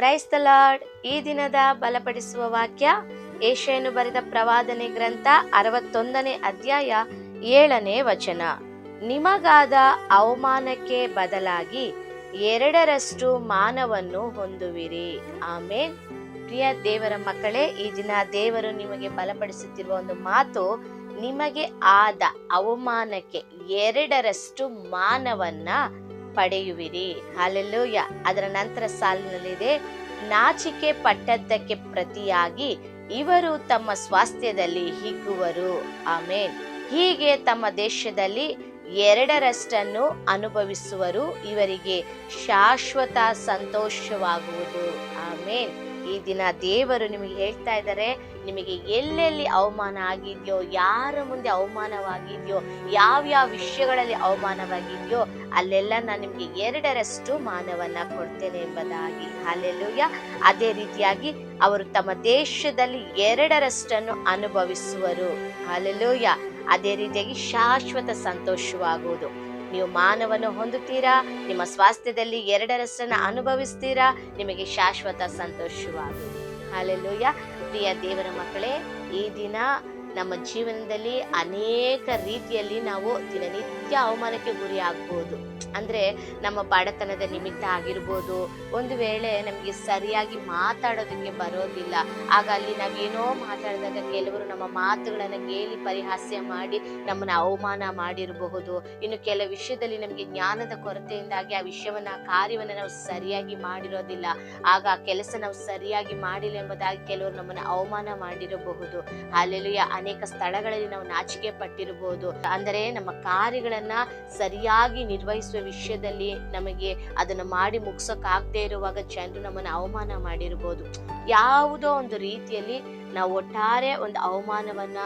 ಕ್ರೈಸ್ತ ಲಾರ್ಡ್. ಈ ದಿನದ ಬಲಪಡಿಸುವ ವಾಕ್ಯ ಯೆಶಾಯನು ಬರೆದ ಪ್ರವಾದನೆ ಗ್ರಂಥ 61ನೇ ಅಧ್ಯಾಯ 7ನೇ ವಚನ. ನಿಮಗಾದ ಅವಮಾನಕ್ಕೆ ಬದಲಾಗಿ 2ರಷ್ಟು ಮಾನವನ್ನು ಹೊಂದುವಿರಿ. ಆಮೇನ್. ಪ್ರಿಯ ದೇವರ ಮಕ್ಕಳೇ, ಈ ದಿನ ದೇವರು ನಿಮಗೆ ಬಲಪಡಿಸುತ್ತಿರುವ ಒಂದು ಮಾತು, ನಿಮಗೆ ಆದ ಅವಮಾನಕ್ಕೆ 2ರಷ್ಟು ಮಾನವನ್ನ ಪಡೆಯುವಿರಿ. ಹಲ್ಲೆಲೂಯ. ಅದರ ನಂತರ ಸಾಲಿನಲ್ಲಿದೆ, ನಾಚಿಕೆ ಪಟ್ಟದ್ದಕ್ಕೆ ಪ್ರತಿಯಾಗಿ ಇವರು ತಮ್ಮ ಸ್ವಾಸ್ಥ್ಯದಲ್ಲಿ ಹಿಗ್ಗುವರು. ಆಮೇನ್. ಹೀಗೆ ತಮ್ಮ ದೇಶದಲ್ಲಿ 2ರಷ್ಟನ್ನು ಅನುಭವಿಸುವರು, ಇವರಿಗೆ ಶಾಶ್ವತ ಸಂತೋಷವಾಗುವುದು. ಆಮೇನ್. ಈ ದಿನ ದೇವರು ನಿಮಗೆ ಹೇಳ್ತಾ ಇದ್ದಾರೆ, ನಿಮಗೆ ಎಲ್ಲೆಲ್ಲಿ ಅವಮಾನ ಆಗಿದೆಯೋ, ಯಾರ ಮುಂದೆ ಅವಮಾನವಾಗಿದೆಯೋ, ಯಾವ್ಯಾವ ವಿಷಯಗಳಲ್ಲಿ ಅವಮಾನವಾಗಿದೆಯೋ ಅಲ್ಲೆಲ್ಲ ನಾನು ನಿಮಗೆ 2ರಷ್ಟು ಮಾನವನ್ನ ಕೊಡ್ತೇನೆ ಎಂಬುದಾಗಿ. ಹಲ್ಲೆಲೂಯ. ಅದೇ ರೀತಿಯಾಗಿ ಅವರು ತಮ್ಮ ದೇಶದಲ್ಲಿ 2ರಷ್ಟನ್ನು ಅನುಭವಿಸುವರು. ಹಲ್ಲೆಲೂಯ. ಅದೇ ರೀತಿಯಾಗಿ ಶಾಶ್ವತ ಸಂತೋಷವಾಗುವುದು. ನೀವು ಮಾನವನ್ನು ಹೊಂದುತ್ತೀರಾ, ನಿಮ್ಮ ಸ್ವಾಸ್ಥ್ಯದಲ್ಲಿ 2ರಷ್ಟನ್ನು ಅನುಭವಿಸ್ತೀರಾ, ನಿಮಗೆ ಶಾಶ್ವತ ಸಂತೋಷವಾಗುವುದು. ಹಲ್ಲೆಲೂಯ. ಪ್ರಿಯ ದೇವರ ಮಕ್ಕಳೇ, ಈ ದಿನ ನಮ್ಮ ಜೀವನದಲ್ಲಿ ಅನೇಕ ರೀತಿಯಲ್ಲಿ ನಾವು ದಿನನಿತ್ಯ ಅವಮಾನಕ್ಕೆ ಗುರಿ ಆಗ್ಬೋದು. ಅಂದ್ರೆ ನಮ್ಮ ಬಡತನದ ನಿಮಿತ್ತ ಆಗಿರ್ಬೋದು, ಒಂದು ವೇಳೆ ನಮಗೆ ಸರಿಯಾಗಿ ಮಾತಾಡೋದಕ್ಕೆ ಬರೋದಿಲ್ಲ, ಆಗ ಅಲ್ಲಿ ನಾವೇನೋ ಮಾತಾಡಿದಾಗ ಕೆಲವರು ನಮ್ಮ ಮಾತುಗಳನ್ನು ಗೇಲಿ ಪರಿಹಾಸ್ಯ ಮಾಡಿ ನಮ್ಮನ್ನ ಅವಮಾನ ಮಾಡಿರಬಹುದು. ಇನ್ನು ಕೆಲವು ವಿಷಯದಲ್ಲಿ ನಮಗೆ ಜ್ಞಾನದ ಕೊರತೆಯಿಂದಾಗಿ ಆ ವಿಷಯವನ್ನ, ಆ ಕಾರ್ಯವನ್ನ ನಾವು ಸರಿಯಾಗಿ ಮಾಡಿರೋದಿಲ್ಲ, ಆಗ ಆ ಕೆಲಸ ನಾವು ಸರಿಯಾಗಿ ಮಾಡಿಲ್ಲ ಎಂಬುದಾಗಿ ಕೆಲವರು ನಮ್ಮನ್ನ ಅವಮಾನ ಮಾಡಿರಬಹುದು. ಹಲ್ಲೆಲೂಯ. ಅನೇಕ ಸ್ಥಳಗಳಲ್ಲಿ ನಾವು ನಾಚಿಕೆ ಪಟ್ಟಿರಬಹುದು. ಅಂದರೆ ನಮ್ಮ ಕಾರ್ಯಗಳನ್ನ ಸರಿಯಾಗಿ ನಿರ್ವಹಿಸುವ ವಿಷಯದಲ್ಲಿ ನಮಗೆ ಅದನ್ನ ಮಾಡಿ ಮುಗಿಸೋಕಾಗದೇ ಇರುವಾಗ ಜನರು ನಮ್ಮನ್ನು ಅವಮಾನ ಮಾಡಿರ್ಬೋದು. ಯಾವುದೋ ಒಂದು ರೀತಿಯಲ್ಲಿ ನಾವು ಒಟ್ಟಾರೆ ಒಂದು ಅವಮಾನವನ್ನ,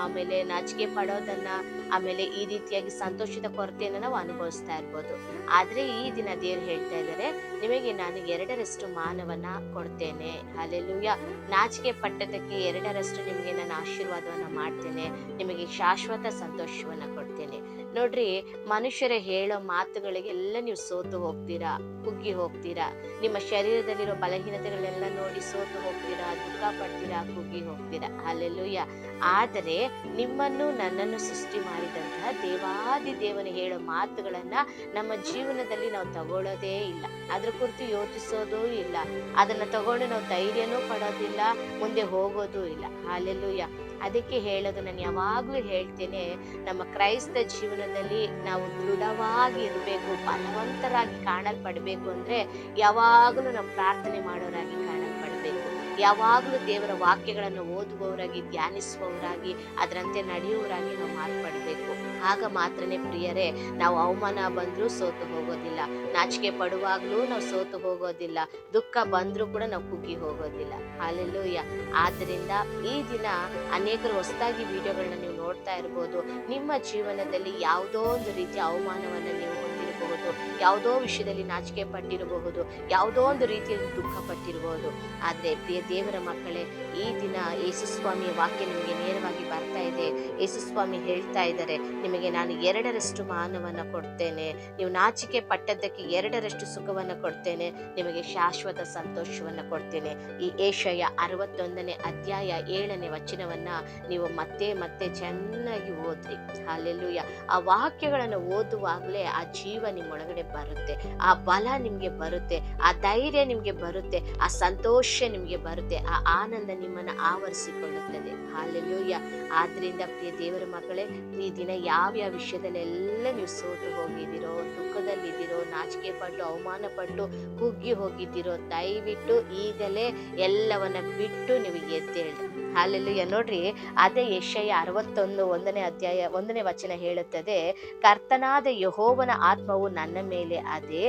ಆಮೇಲೆ ನಾಚಿಕೆ ಪಡೋದನ್ನ, ಆಮೇಲೆ ಈ ರೀತಿಯಾಗಿ ಸಂತೋಷದ ಕೊರತೆಯನ್ನು ನಾವು ಅನುಭವಿಸ್ತಾ ಇರ್ಬೋದು. ಆದ್ರೆ ಈ ದಿನ ದೇವರು ಹೇಳ್ತಾ ಇದ್ದಾರೆ, ನಿಮಗೆ ನಾನು 2ರಷ್ಟು ಮಾನವನ್ನ ಕೊಡ್ತೇನೆ. ಹಲ್ಲೆಲೂಯ. ನಾಚಿಕೆ ಪಟ್ಟದಕ್ಕೆ 2ರಷ್ಟು ನಿಮಗೆ ನಾನು ಆಶೀರ್ವಾದವನ್ನ ಮಾಡ್ತೇನೆ, ನಿಮಗೆ ಶಾಶ್ವತ ಸಂತೋಷವನ್ನ ಕೊಡ್ತೇನೆ. ನೋಡ್ರಿ, ಮನುಷ್ಯರ ಹೇಳೋ ಮಾತುಗಳಿಗೆಲ್ಲ ನೀವು ಸೋತು ಹೋಗ್ತೀರಾ, ಕುಗ್ಗಿ ಹೋಗ್ತೀರಾ. ನಿಮ್ಮ ಶರೀರದಲ್ಲಿರೋ ಬಲಹೀನತೆಗಳೆಲ್ಲ ನೋಡಿ ಸೋತು ಹೋಗ್ತೀರಾ, ದುಃಖ ಪಡ್ತೀರಾ, ಕುಗ್ಗಿ ಹೋಗ್ತೀರಾ. ಹಲ್ಲೆಲೂಯ. ಆದರೆ ನಿಮ್ಮನ್ನು ನನ್ನನ್ನು ಸೃಷ್ಟಿ ಮಾಡಿದಂತಹ ದೇವಾದಿ ದೇವನು ಹೇಳೋ ಮಾತುಗಳನ್ನ ನಮ್ಮ ಜೀವನದಲ್ಲಿ ನಾವು ತಗೊಳ್ಳೋದೇ ಇಲ್ಲ, ಅದ್ರ ಕುರಿತು ಯೋಚಿಸೋದೂ ಇಲ್ಲ, ಅದನ್ನ ತಗೊಂಡು ನಾವು ಧೈರ್ಯನೂ ಪಡೋದಿಲ್ಲ, ಮುಂದೆ ಹೋಗೋದೂ ಇಲ್ಲ. ಹಲ್ಲೆಲೂಯ. ಅದಕ್ಕೆ ಹೇಳೋದು, ನಾನು ಯಾವಾಗ್ಲೂ ಹೇಳ್ತೇನೆ, ನಮ್ಮ ಕ್ರೈಸ್ತ ಜೀವನದಲ್ಲಿ ನಾವು ದೃಢವಾಗಿ ಇರಬೇಕು, ಬಲವಂತರಾಗಿ ಕಾಣಲ್ಪಡ್ಬೇಕು ಅಂದ್ರೆ ಯಾವಾಗಲೂ ನಾವು ಪ್ರಾರ್ಥನೆ ಮಾಡೋರಾಗಿ ಕಾಣಲ್ಪಡ್ಬೇಕು, ಯಾವಾಗಲೂ ದೇವರ ವಾಕ್ಯಗಳನ್ನು ಓದುವವರಾಗಿ, ಧ್ಯಾನಿಸುವವರಾಗಿ, ಅದರಂತೆ ನಡೆಯುವವರಾಗಿ ನಾವು ಮಾರ್ಪಡಬೇಕು. ಆಗ ಮಾತ್ರನೇ ಪ್ರಿಯರೇ, ನಾವು ಅವಮಾನ ಬಂದ್ರೂ ಸೋತು ಹೋಗೋದಿಲ್ಲ, ನಾಚಿಕೆ ಪಡುವಾಗ್ಲೂ ನಾವು ಸೋತು ಹೋಗೋದಿಲ್ಲ, ದುಃಖ ಬಂದ್ರೂ ಕೂಡ ನಾವು ಕುಗ್ಗಿ ಹೋಗೋದಿಲ್ಲ. ಹಲ್ಲೆಲೂಯ. ಆದ್ದರಿಂದ ಈ ದಿನ ಅನೇಕರು ಹೊಸದಾಗಿ ವಿಡಿಯೋಗಳನ್ನ ನೀವು ನೋಡ್ತಾ ಇರ್ಬೋದು. ನಿಮ್ಮ ಜೀವನದಲ್ಲಿ ಯಾವುದೋ ಒಂದು ರೀತಿಯ ಅವಮಾನವನ್ನು ನೀವು ಹೊಂದಿರಬಹುದು, ಯಾವುದೋ ವಿಷಯದಲ್ಲಿ ನಾಚಿಕೆ ಪಟ್ಟಿರಬಹುದು, ಯಾವುದೋ ಒಂದು ರೀತಿಯಲ್ಲಿ ದುಃಖ ಪಟ್ಟಿರಬಹುದು. ಆದರೆ ಪ್ರಿಯ ದೇವರ ಮಕ್ಕಳೇ, ಈ ದಿನ ಯೇಸು ಸ್ವಾಮಿಯ ವಾಕ್ಯ ನಿಮಗೆ ನೇರವಾಗಿ ಬರ್ತಾ ಇದೆ. ಯೇಸು ಸ್ವಾಮಿ ಹೇಳ್ತಾ ಇದ್ದಾರೆ, ನಿಮಗೆ ನಾನು 2ರಷ್ಟು ಮಾನವನ್ನ ಕೊಡ್ತೇನೆ, ನೀವು ನಾಚಿಕೆ ಪಟ್ಟದ್ದಕ್ಕೆ 2ರಷ್ಟು ಸುಖವನ್ನ ಕೊಡ್ತೇನೆ, ನಿಮಗೆ ಶಾಶ್ವತ ಸಂತೋಷವನ್ನ ಕೊಡ್ತೇನೆ. ಈ ಯೆಶಾಯ 61ನೇ ಅಧ್ಯಾಯ 7ನೇ ವಚನವನ್ನ ನೀವು ಮತ್ತೆ ಮತ್ತೆ ಚೆನ್ನಾಗಿ ಓದ್ರಿ. ಹಲ್ಲೆಲೂಯ. ಆ ವಾಕ್ಯಗಳನ್ನು ಓದುವಾಗಲೇ ಆ ಜೀವ ನಿಮ್ಮೊಳಗಡೆ ಬರುತ್ತೆ, ಆ ಬಲ ನಿಮ್ಗೆ ಬರುತ್ತೆ, ಆ ಧೈರ್ಯ ನಿಮ್ಗೆ ಬರುತ್ತೆ, ಆ ಸಂತೋಷ ನಿಮ್ಗೆ ಬರುತ್ತೆ, ಆ ಆನಂದ ನಿಮ್ಮನ್ನ ಆವರಿಸಿಕೊಳ್ಳುತ್ತದೆ. ಹಲ್ಲೆಲೂಯ. ಆದ್ರಿಂದ ಪ್ರಿಯ ದೇವರ ಮಕ್ಕಳೇ, ಈ ದಿನ ಯಾವ್ಯಾವ ವಿಷಯದಲ್ಲೆಲ್ಲ ನೀವು ಸೋತು ಹೋಗಿದ್ದೀರೋ, ದುಃಖದಲ್ಲಿದ್ದೀರೋ, ನಾಚಿಕೆ ಪಟ್ಟು ಅವಮಾನ ಪಟ್ಟು ಕುಗ್ಗಿ ಹೋಗಿದ್ದೀರೋ, ದಯವಿಟ್ಟು ಈಗಲೇ ಎಲ್ಲವನ್ನ ಬಿಟ್ಟು ನೀವು ಎದ್ದೇಳಿ. ಹಲ್ಲೆಲೂಯ. ನೋಡ್ರಿ, ಅದೇ ಯೆಶಾಯ 61ನೇ ಅಧ್ಯಾಯ 1ನೇ ವಚನ ಹೇಳುತ್ತದೆ, ಕರ್ತನಾದ ಯೆಹೋವನ ಆತ್ಮವು ನನ್ನ ಮೇಲೆ ಅದೇ,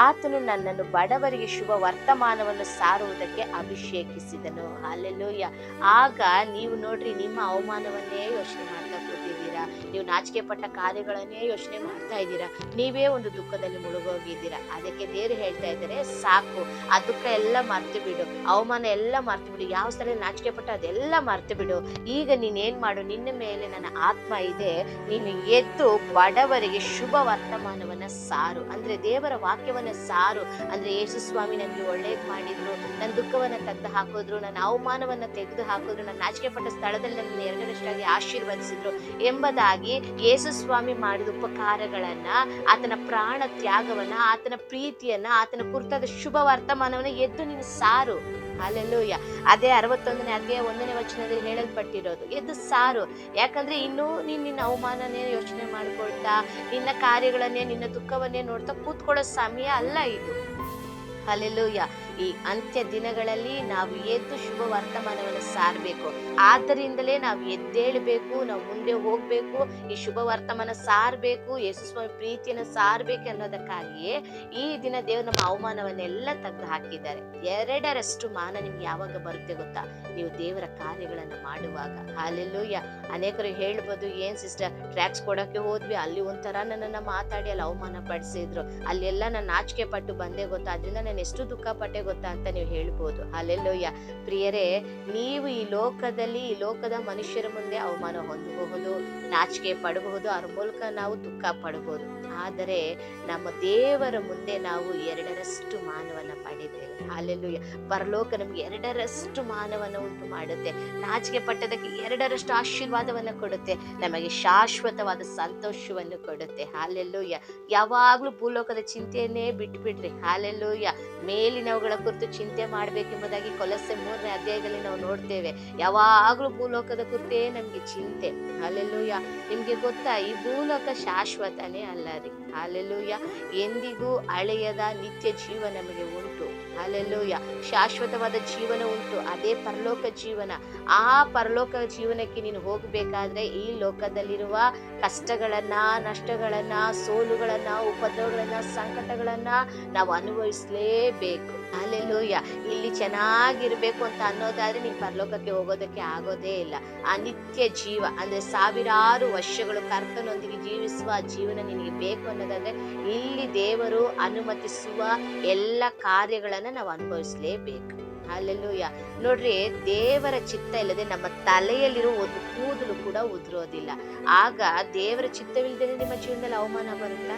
ಆತನು ನನ್ನನ್ನು ಬಡವರಿಗೆ ಶುಭ ವರ್ತಮಾನವನ್ನು ಸಾರುವುದಕ್ಕೆ ಅಭಿಷೇಕಿಸಿದನು. ಹಲ್ಲೆಲೂಯ. ಆಗ ನೀವು ನೋಡ್ರಿ, ನಿಮ್ಮ ಅವಮಾನವನ್ನೇ ಯೋಚನೆ ಮಾಡ್ತಾ ಕೂತಿದ್ದೀರಾ, ಇದ್ದೀರಾ, ನೀವು ನಾಚಿಕೆ ಪಟ್ಟ ಕಾರ್ಯಗಳನ್ನೇ ಯೋಚನೆ ಮಾಡ್ತಾ ಇದ್ದೀರಾ, ನೀವೇ ಒಂದು ದುಃಖದಲ್ಲಿ ಮುಳುಗೋಗಿದ್ದೀರಾ. ಅದಕ್ಕೆ ದೇವರು ಹೇಳ್ತಾ ಇದ್ದಾರೆ, ಸಾಕು, ಆ ದುಃಖ ಎಲ್ಲ ಮರ್ತು ಬಿಡು, ಅವಮಾನ ಎಲ್ಲ ಮರ್ತು ಬಿಡು, ಯಾವ ಸ್ಥಳ ನಾಚಿಕೆ ಪಟ್ಟ ಅದೆಲ್ಲ ಮರ್ತು ಬಿಡು. ಈಗ ನೀನೇನ್ ಮಾಡು, ನಿನ್ನ ಮೇಲೆ ನನ್ನ ಆತ್ಮ ಇದೆ, ನೀನು ಎದ್ದು ಬಡವರಿಗೆ ಶುಭ ವರ್ತಮಾನವನ್ನ ಸಾರು. ಅಂದ್ರೆ ದೇವರ ವಾಕ್ಯವನ್ನ ಸಾರು. ಅಂದ್ರೆ ಯೇಸು ಸ್ವಾಮಿ ನನಗೆ ಒಳ್ಳೇದ್ ಮಾಡಿದ್ರು, ನನ್ನ ದುಃಖವನ್ನ ತೆಗೆದು ಹಾಕಿದ್ರು, ನನ್ನ ಅವಮಾನವನ್ನ ತೆಗೆದು ಹಾಕಿದ್ರು, ನನ್ನ ನಾಚಿಕೆ ಪಟ್ಟ ಸ್ಥಳದಲ್ಲಿ ನನ್ನ ಎರಡರಷ್ಟಾಗಿ ಆಶೀರ್ವದಿಸಿದ್ರು ಎಂಬುದಾಗಿ ಯೇಸು ಸ್ವಾಮಿ ಮಾಡಿದ ಉಪಕಾರಗಳನ್ನ, ಆತನ ಪ್ರಾಣ ತ್ಯಾಗವನ್ನ, ಆತನ ಪ್ರೀತಿಯನ್ನ, ಆತನ ಕುರಿತಾದ ಶುಭ ವರ್ತಮಾನವನ್ನ ಎದ್ದು ನೀನು ಸಾರು. ಹಲ್ಲೆಲೂಯಾ. ಅದೇ 61ನೇ ಅಧ್ಯಾಯ 1ನೇ ವಚನದಲ್ಲಿ ಹೇಳಲ್ಪಟ್ಟಿರೋದು, ಎದ್ದು ಸಾರು. ಯಾಕಂದ್ರೆ ಇನ್ನೂ ನೀನ್ ನಿನ್ನ ಅವಮಾನನೇ ಯೋಚನೆ ಮಾಡ್ಕೊಳ್ತಾ, ನಿನ್ನ ಕಾರ್ಯಗಳನ್ನೇ, ನಿನ್ನ ದುಃಖವನ್ನೇ ನೋಡ್ತಾ ಕೂತ್ಕೊಳ್ಳೋ ಸಮಯ ಅಲ್ಲ ಇದು. ಹಲ್ಲೆಲೂಯಾ. ಈ ಅಂತ್ಯ ದಿನಗಳಲ್ಲಿ ನಾವು ಎದ್ದು ಶುಭ ವರ್ತಮಾನವನ್ನು ಸಾರಬೇಕು. ಆದ್ದರಿಂದಲೇ ನಾವು ಎದ್ದೇಳಬೇಕು, ನಾವು ಮುಂದೆ ಹೋಗ್ಬೇಕು, ಈ ಶುಭ ವರ್ತಮಾನ ಸಾರಬೇಕು, ಯೇಸು ಸ್ವಾಮಿ ಪ್ರೀತಿಯನ್ನು ಸಾರಬೇಕು ಅನ್ನೋದಕ್ಕಾಗಿಯೇ ಈ ದಿನ ದೇವರು ನಮ್ಮ ಅವಮಾನವನ್ನೆಲ್ಲ ತೆಗೆದು ಹಾಕಿದ್ದಾರೆ. 2ರಷ್ಟು ಮಾನ ನಿಮ್ಗೆ ಯಾವಾಗ ಬರುತ್ತೆ ಗೊತ್ತಾ? ನೀವು ದೇವರ ಕಾರ್ಯಗಳನ್ನ ಮಾಡುವಾಗ. ಹಲ್ಲೆಲೂಯಾ. ಅನೇಕರು ಹೇಳ್ಬೋದು, ಏನ್ ಸಿಸ್ಟರ್ ಟ್ರ್ಯಾಕ್ಸ್ ಕೊಡಕ್ಕೆ ಹೋದ್ವಿ, ಅಲ್ಲಿ ಒಂಥರ ನನ್ನನ್ನ ಮಾತಾಡಿ ಅಲ್ಲಿ ಅವಮಾನ ಪಡಿಸಿದ್ರು, ಅಲ್ಲೆಲ್ಲ ನಾನು ನಾಚಿಕೆ ಪಟ್ಟು ಬಂದೆ ಗೊತ್ತಾ, ಅದರಿಂದ ನಾನು ಎಷ್ಟು ದುಃಖ ಪಟ್ಟೆ ಗೊತ್ತಾ ಅಂತ ನೀವು ಹೇಳ್ಬೋದು. ಹಲ್ಲೆಲೂಯಾ. ಪ್ರಿಯರೇ, ನೀವು ಈ ಲೋಕದ ಮನುಷ್ಯರ ಮುಂದೆ ಅವಮಾನ ಹೊಂದಬಹುದು, ನಾಚಿಕೆ ಪಡಬಹುದು, ಅವ್ರ ಮೂಲಕ ನಾವು ದುಃಖ ಪಡಬಹುದು. ಆದರೆ ನಮ್ಮ ದೇವರ ಮುಂದೆ ನಾವು 2ರಷ್ಟು ಮಾನವನ್ನ ಪಡೆದೇವೆ. ಹಲ್ಲೆಲೂಯಾ. ಪರಲೋಕ ನಮ್ಗೆ 2ರಷ್ಟು ಮಾನವನ್ನ ಉಂಟು ಮಾಡುತ್ತೆ. ನಾಚಿಕೆ ಪಟ್ಟದಕ್ಕೆ 2ರಷ್ಟು ಆಶೀರ್ವಾದವನ್ನ ಕೊಡುತ್ತೆ, ನಮಗೆ ಶಾಶ್ವತವಾದ ಸಂತೋಷವನ್ನು ಕೊಡುತ್ತೆ. ಹಲ್ಲೆಲೂಯಾ. ಯಾವಾಗ್ಲೂ ಭೂಲೋಕದ ಚಿಂತೆಯನ್ನೇ ಬಿಟ್ಬಿಡ್ರಿ. ಹಲ್ಲೆಲೂಯಾ. ಮೇಲಿನವುಗಳ ಕುರಿತು ಚಿಂತೆ ಮಾಡ್ಬೇಕೆಂಬುದಾಗಿ ಕೊಲೊಸ್ಸೆ 3ನೇ ಅಧ್ಯಾಯದಲ್ಲಿ ನಾವು ನೋಡ್ತೇವೆ. ಯಾವಾಗ್ಲೂ ಭೂಲೋಕದ ಕುರಿತೇ ನಮ್ಗೆ ಚಿಂತೆ. ಹಲ್ಲೆಲೂಯಾ. ನಿಮ್ಗೆ ಗೊತ್ತಾ, ಈ ಭೂಲೋಕ ಶಾಶ್ವತನೇ ಅಲ್ಲ ರೀ. ಹಲ್ಲೆಲೂಯಾ. ಎಂದಿಗೂ ಅಳೆಯದ ನಿತ್ಯ ಜೀವ ನಮಗೆ ಉಂಟು. ಹಲ್ಲೆಲೂಯಾ. ಶಾಶ್ವತವಾದ ಜೀವನ ಉಂಟು, ಅದೇ ಪರಲೋಕ ಜೀವನ. ಆ ಪರಲೋಕ ಜೀವನಕ್ಕೆ ನೀನು ಹೋಗ್ಬೇಕಾದ್ರೆ ಈ ಲೋಕದಲ್ಲಿರುವ ಕಷ್ಟಗಳನ್ನ, ನಷ್ಟಗಳನ್ನ, ಸೋಲುಗಳನ್ನ, ಉಪದ್ರವಗಳನ್ನ, ಸಂಕಟಗಳನ್ನ ನಾವು ಅನುಭವಿಸಲೇಬೇಕು. ಹಲ್ಲೆಲೂಯಾ. ಇಲ್ಲಿ ಚೆನ್ನಾಗಿರ್ಬೇಕು ಅಂತ ಅನ್ನೋದಾದ್ರೆ ನೀನ್ ಪರಲೋಕಕ್ಕೆ ಹೋಗೋದಕ್ಕೆ ಆಗೋದೇ ಇಲ್ಲ. ಆ ನಿತ್ಯ ಜೀವ ಅಂದ್ರೆ ಸಾವಿರಾರು ವರ್ಷಗಳು ಕರ್ತನೊಂದಿಗೆ ಜೀವಿಸುವ ಜೀವನ ನಿನಗೆ ಬೇಕು ಅನ್ನೋದಾದ್ರೆ ಇಲ್ಲಿ ದೇವರು ಅನುಮತಿಸುವ ಎಲ್ಲ ಕಾರ್ಯಗಳನ್ನ ನಾವು ಅನುಭವಿಸಲೇಬೇಕು. ಹಲ್ಲೆಲೂಯಾ. ನೋಡ್ರಿ, ದೇವರ ಚಿತ್ತ ಇಲ್ಲದೆ ನಮ್ಮ ತಲೆಯಲ್ಲಿರೋ ಒಂದು ಕೂದಲು ಕೂಡ ಉದುರೋದಿಲ್ಲ. ಆಗ ದೇವರ ಚಿತ್ತವಿಲ್ಲದೆ ನಿಮ್ಮ ಜೀವನದಲ್ಲಿ ಅವಮಾನ ಬರುತ್ತಾ?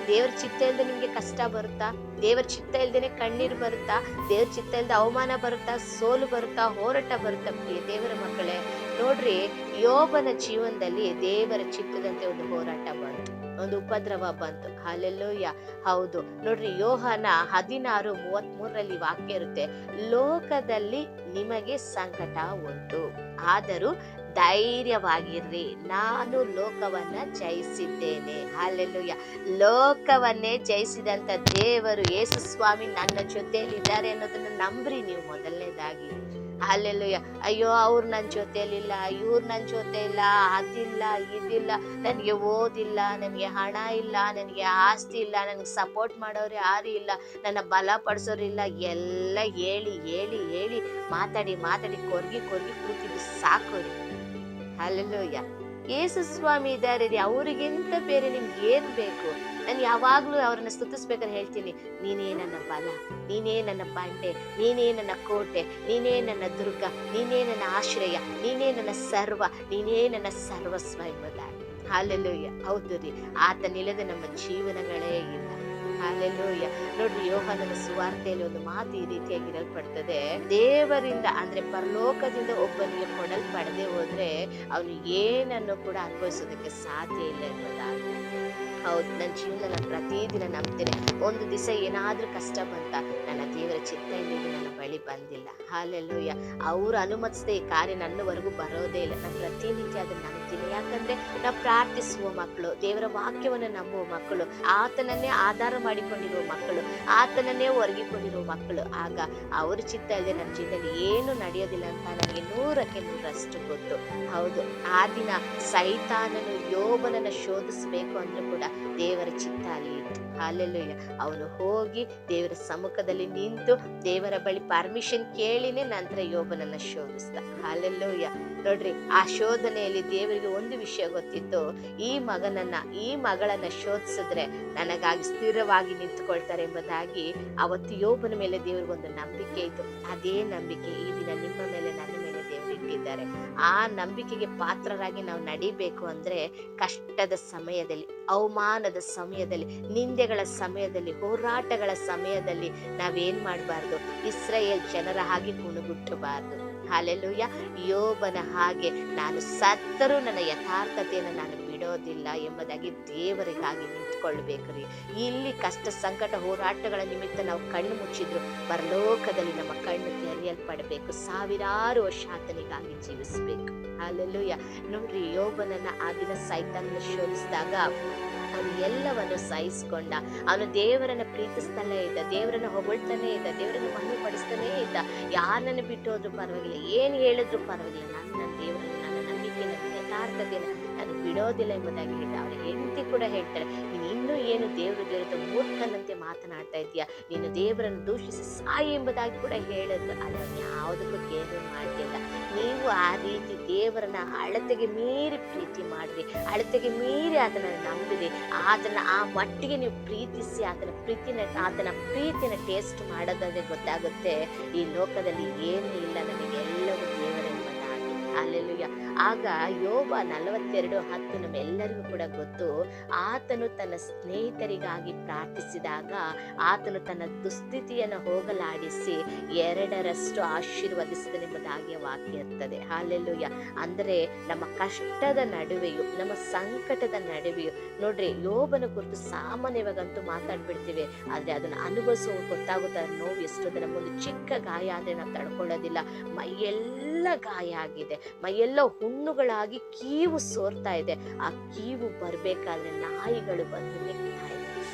ದೇವರ ಚಿತ್ತ ಇಲ್ಲದೆ ನಿಮ್ಗೆ ಕಷ್ಟ ಬರುತ್ತಾ? ದೇವರ ಚಿತ್ತ ಇಲ್ದೇನೆ ಕಣ್ಣೀರು ಬರುತ್ತಾ? ದೇವರ ಚಿತ್ತ ಇಲ್ಲದೆ ಅವಮಾನ ಬರುತ್ತಾ? ಸೋಲು ಬರುತ್ತಾ? ಹೋರಾಟ ಬರುತ್ತಾ? ದೇವರ ಮಕ್ಕಳೇ, ನೋಡ್ರಿ, ಯೋಬನ ಜೀವನದಲ್ಲಿ ದೇವರ ಚಿತ್ತದಂತೆ ಒಂದು ಹೋರಾಟ ಬಂತು, ಒಂದು ಉಪದ್ರವ ಬಂತು. ಹಲ್ಲೆಲೂಯಾ. ಹೌದು. ನೋಡ್ರಿ, ಯೋಹನ 16:33 ವಾಕ್ಯ ಇರುತ್ತೆ, ಲೋಕದಲ್ಲಿ ನಿಮಗೆ ಸಂಕಟ ಉಂಟು, ಆದರೂ ಧೈರ್ಯವಾಗಿರ್ರಿ, ನಾನು ಲೋಕವನ್ನ ಜಯಿಸಿದ್ದೇನೆ. ಹಲ್ಲೆಲೂಯಾ. ಲೋಕವನ್ನೇ ಜಯಿಸಿದಂತ ದೇವರು ಯೇಸು ಸ್ವಾಮಿ ನನ್ನ ಜೊತೆಯಲ್ಲಿದ್ದಾರೆ ಅನ್ನೋದನ್ನ ನಂಬ್ರಿ ನೀವು ಮೊದಲನೇದಾಗಿ. ಹಲ್ಲೆಲೂಯಾ. ಅಯ್ಯೋ, ಅವ್ರು ನನ್ನ ಜೊತೆಲಿಲ್ಲ, ಇವ್ರು ನನ್ನ ಜೊತೆ ಇಲ್ಲ, ಅದಿಲ್ಲ, ಇದಿಲ್ಲ, ನನಗೆ ಓದಿಲ್ಲ, ನನಗೆ ಹಣ ಇಲ್ಲ, ನನಗೆ ಆಸ್ತಿ ಇಲ್ಲ, ನನಗೆ ಸಪೋರ್ಟ್ ಮಾಡೋರು ಯಾರು ಇಲ್ಲ, ನನ್ನ ಬಲ ಪಡಿಸೋರಿಲ್ಲ, ಎಲ್ಲ ಹೇಳಿ ಹೇಳಿ ಹೇಳಿ ಮಾತಾಡಿ ಮಾತಾಡಿ ಕೊರ್ಗಿ ಕೂತಿದ್ದು ಸಾಕೋರಿ. ಹಲ್ಲೆಲೂಯಾ. ಯೇಸು ಸ್ವಾಮಿ ಇದ್ದಾರೆ ರೀ, ಅವ್ರಿಗಿಂತ ಬೇರೆ ನಿಮ್ಗೆ ಏನ್ ಬೇಕು? ನಾನು ಯಾವಾಗ್ಲೂ ಅವ್ರನ್ನ ಸ್ತುತಿಸ್ಬೇಕಾದ್ರೆ ಹೇಳ್ತೀನಿ, ನೀನೇ ನನ್ನ ಬಲ, ನೀನೇ ನನ್ನ ಬಂಡೆ, ನೀನೇ ನನ್ನ ಕೋಟೆ, ನೀನೇ ನನ್ನ ದುರ್ಗ, ನೀನೇ ನನ್ನ ಆಶ್ರಯ, ನೀನೇ ನನ್ನ ಸರ್ವ, ನೀನೇ ನನ್ನ ಸರ್ವಸ್ವ ಎಂಬುದಾಗಿ. ಹಲ್ಲೆಲೂಯಾ. ಹೌದು ರೀ, ಆತನಿಲ್ಲದೆ ನಮ್ಮ ಜೀವನಗಳೇ ಇಲ್ಲ. ಹಲ್ಲೆಲೂಯಾ. ನೋಡ್ರಿ, ಯೋಹಾನನ ಸುವಾರ್ತೆಯಲ್ಲಿ ಒಂದು ಮಾತು ಈ ರೀತಿಯಾಗಿ ಇರಲ್ಪಡ್ತದೆ, ದೇವರಿಂದ ಅಂದ್ರೆ ಪರಲೋಕದಿಂದ ಒಬ್ಬನಿಗೆ ಕೊಡಲ್ಪಡದೆ ಹೋದ್ರೆ ಅವನು ಏನನ್ನು ಕೂಡ ಅನುಭವಿಸೋದಕ್ಕೆ ಸಾಧ್ಯ ಇಲ್ಲ ಎಂಬುದಾಗಿ. ಹೌದು, ನನ್ನ ಜೀವನ ನಾನು ಪ್ರತಿದಿನ ನಂಬ್ತೇನೆ, ಒಂದು ದಿವಸ ಏನಾದ್ರೂ ಕಷ್ಟ ಬಂತ, ನನ್ನ ದೇವರ ಚಿತ್ತ ಇಲ್ಲಿ ನನ್ನ ಬಳಿ ಬಂದಿಲ್ಲ. ಹಲ್ಲೆಲೂಯಾ. ಅವ್ರು ಅನುಮತಿಸದೆ ಈ ಕಾರ್ಯ ನನ್ನವರೆಗೂ ಬರೋದೇ ಇಲ್ಲ. ನಾನು ಪ್ರತಿನಿತ್ಯ ಅದನ್ನ ನಂಬ್ತೀನಿ. ಯಾಕಂದ್ರೆ ನಾವು ಪ್ರಾರ್ಥಿಸುವ ಮಕ್ಕಳು, ದೇವರ ವಾಕ್ಯವನ್ನು ನಂಬುವ ಮಕ್ಕಳು, ಆತನನ್ನೇ ಆಧಾರ ಮಾಡಿಕೊಂಡಿರುವ ಮಕ್ಕಳು, ಆತನನ್ನೇ ಒರಗಿಕೊಂಡಿರುವ ಮಕ್ಕಳು. ಆಗ ಅವ್ರ ಚಿತ್ತ ಇಲ್ಲದೆ ನನ್ನ ಜೀವನದಲ್ಲಿ ಏನು ನಡೆಯೋದಿಲ್ಲ ಅಂತ ನನಗೆ 100% ಗೊತ್ತು. ಹೌದು, ಆ ದಿನ ಸೈತಾನನು ಯೋಬನನ್ನ ಶೋಧಿಸಬೇಕು ಅಂದ್ರೂ ಕೂಡ ದೇವರ ಚಿತ್ತ ಅಲ್ಲಿ ಇತ್ತು. ಹಲ್ಲೆಲೂಯಾ. ಅವನು ಹೋಗಿ ದೇವರ ಸಮ್ಮುಖದಲ್ಲಿ ನಿಂತು ದೇವರ ಬಳಿ ಪರ್ಮಿಷನ್ ಕೇಳಿನೇ ನಂತರ ಯೋಬನನ್ನ ಶೋಧಿಸ್ದ. ಹಲ್ಲೆಲೂಯಾ. ನೋಡ್ರಿ, ಆ ಶೋಧನೆಯಲ್ಲಿ ದೇವರಿಗೆ ಒಂದು ವಿಷಯ ಗೊತ್ತಿತ್ತು, ಈ ಮಗಳನ್ನ ಶೋಧಿಸಿದ್ರೆ ನನಗಾಗಿ ಸ್ಥಿರವಾಗಿ ನಿಂತುಕೊಳ್ತಾರೆ ಎಂಬುದಾಗಿ. ಅವತ್ತು ಯೋಬನ ಮೇಲೆ ದೇವರಿಗೊಂದು ನಂಬಿಕೆ ಇತ್ತು. ಅದೇ ನಂಬಿಕೆ ಈ ದಿನ ನಿಮ್ಮ ಮೇಲೆ, ನನ್ನ ಮೇಲೆ ದೇವರು ಇಟ್ಟಿದ್ದಾರೆ. ಆ ನಂಬಿಕೆಗೆ ಪಾತ್ರರಾಗಿ ನಾವು ನಡಿಬೇಕು ಅಂದ್ರೆ, ಕಷ್ಟದ ಸಮಯದಲ್ಲಿ, ಅವಮಾನದ ಸಮಯದಲ್ಲಿ, ನಿಂದೆಗಳ ಸಮಯದಲ್ಲಿ, ಹೋರಾಟಗಳ ಸಮಯದಲ್ಲಿ ನಾವೇನ್ ಮಾಡಬಾರ್ದು, ಇಸ್ರಾಯೇಲ್ ಜನರ ಹಾಗೆ ಕುಣುಗುಟ್ಟಬಾರ್ದು. ಹಲ್ಲೆಲೂಯಾ. ಯೋಬನ ಹಾಗೆ ನಾನು ಸತ್ತರೂ ನನ್ನ ಯಥಾರ್ಥತೆಯನ್ನು ನಾನು ಬಿಡೋದಿಲ್ಲ ಎಂಬುದಾಗಿ ದೇವರಿಗಾಗಿ ನಿಂತ್ಕೊಳ್ಬೇಕ್ರಿ. ಇಲ್ಲಿ ಕಷ್ಟ ಸಂಕಟ ಹೋರಾಟಗಳ ನಿಮಿತ್ತ ನಾವು ಕಣ್ಣು ಮುಚ್ಚಿದ್ರು ಪರಲೋಕದಲ್ಲಿ ನಮ್ಮ ಕಣ್ಣು ತೆರೆಯಲ್ಪಡಬೇಕು. ಸಾವಿರಾರು ವರ್ಷ ಆತನಿಗಾಗಿ ಜೀವಿಸಬೇಕು. ಹಲ್ಲೆಲೂಯಾ. ನೋಡ್ರಿ, ಯೋಬನನ್ನ ಆ ದಿನ ಸೈತಾನನ ಶೋಧಿಸಿದಾಗ ಅವನು ಎಲ್ಲವನ್ನು ಸಹಿಸ್ಕೊಂಡ. ಅವನು ದೇವರನ್ನ ಪ್ರೀತಿಸ್ತಾನೆ ಇದ್ದ, ದೇವರನ್ನ ಹೊಗಳ್ತಾನೆ ಇದ್ದ, ದೇವರನ್ನ ಮಹಿಮೆ ಪಡಿಸ್ತಾನೇ ಇದ್ದ. ಯಾರನ್ನು ಬಿಟ್ಟು ಹೋದ್ರು ಪರವಾಗಿಲ್ಲ, ಏನ್ ಹೇಳಿದ್ರು ಪರವಾಗಿಲ್ಲ, ನನ್ನ ದೇವರನ್ನ, ನನ್ನ ನಂಬಿಕೆ, ನನ್ನ ಯಥಾರ್ಥತೆಯನ್ನು ನಾನು ಬಿಡೋದಿಲ್ಲ ಎಂಬುದಾಗಿ ಹೇಳಿದ. ಅವರ ಹೆಂಡತಿ ಕೂಡ ಹೇಳ್ತಾಳೆ, ನೀನು ಇನ್ನೂ ಏನು ದೇವರ ಮೂರ್ಖನಂತೆ ಮಾತನಾಡ್ತಾ ಇದೀಯಾ, ನೀನು ದೇವರನ್ನು ದೂಷಿಸಿ ಸಾಯಿ ಎಂಬುದಾಗಿ ಕೂಡ ಹೇಳಿದ್ರು. ಅದನ್ನು ಯಾವುದಕ್ಕೂ ಕೇರ್ ಮಾಡಲಿಲ್ಲ. ನೀವು ಆ ರೀತಿ ದೇವರನ್ನ ಅಳತೆಗೆ ಮೀರಿ ಪ್ರೀತಿ ಮಾಡ್ರಿ, ಅಳತೆಗೆ ಮೀರಿ ಅದನ್ನ ನಂಬಿದೆ, ಅದನ್ನ ಆ ಮಟ್ಟಿಗೆ ನೀವು ಪ್ರೀತಿಸಿ ಆತನ ಪ್ರೀತಿನ ಟೇಸ್ಟ್ ಮಾಡೋದಾದ್ರೆ ಗೊತ್ತಾಗುತ್ತೆ, ಈ ಲೋಕದಲ್ಲಿ ಏನೂ ಇಲ್ಲ, ನಮಗೆಲ್ಲವೂ ದೇವರೆಂಬುದಾಗಿ. ಹಲ್ಲೆಲೂಯಾ. ಆಗ ಯೋಬ 42:10 ನಮ್ಮೆಲ್ಲರಿಗೂ ಕೂಡ ಗೊತ್ತು. ಆತನು ತನ್ನ ಸ್ನೇಹಿತರಿಗಾಗಿ ಪ್ರಾರ್ಥಿಸಿದಾಗ ಆತನು ತನ್ನ ದುಸ್ಥಿತಿಯನ್ನು ಹೋಗಲಾಡಿಸಿ 2ರಷ್ಟು ಆಶೀರ್ವದಿಸಿದನೆಂಬುದಾಗಿ ವಾಕ್ಯ ಇರ್ತದೆ. ಹಲ್ಲೆಲೂಯಾ. ಅಂದ್ರೆ ನಮ್ಮ ಕಷ್ಟದ ನಡುವೆಯೂ, ನಮ್ಮ ಸಂಕಟದ ನಡುವೆಯೂ, ನೋಡ್ರಿ, ಯೋಬನ ಕುರಿತು ಸಾಮಾನ್ಯವಾಗಂತೂ ಮಾತಾಡ್ಬಿಡ್ತೀವಿ, ಆದ್ರೆ ಅದನ್ನ ಅನುಭವಿಸುವ ಗೊತ್ತಾಗುತ್ತೆ ನೋವು ಎಷ್ಟು. ನಮ್ಮೊಂದು ಚಿಕ್ಕ ಗಾಯ ಆದ್ರೆ ನಾವು ತಡ್ಕೊಳ್ಳೋದಿಲ್ಲ, ಮೈಯೆಲ್ಲ ಗಾಯ ಆಗಿದೆ, ಮೈಯೆಲ್ಲ ಹುಣ್ಣುಗಳಾಗಿ ಕೀವು ಸೋರ್ತಾ ಇದೆ. ಆ ಕೀವು ಬರ್ಬೇಕಾದ್ರೆ ನಾಯಿಗಳು ಬಂದು ನೆಕ್ತಾ ಇದೆ.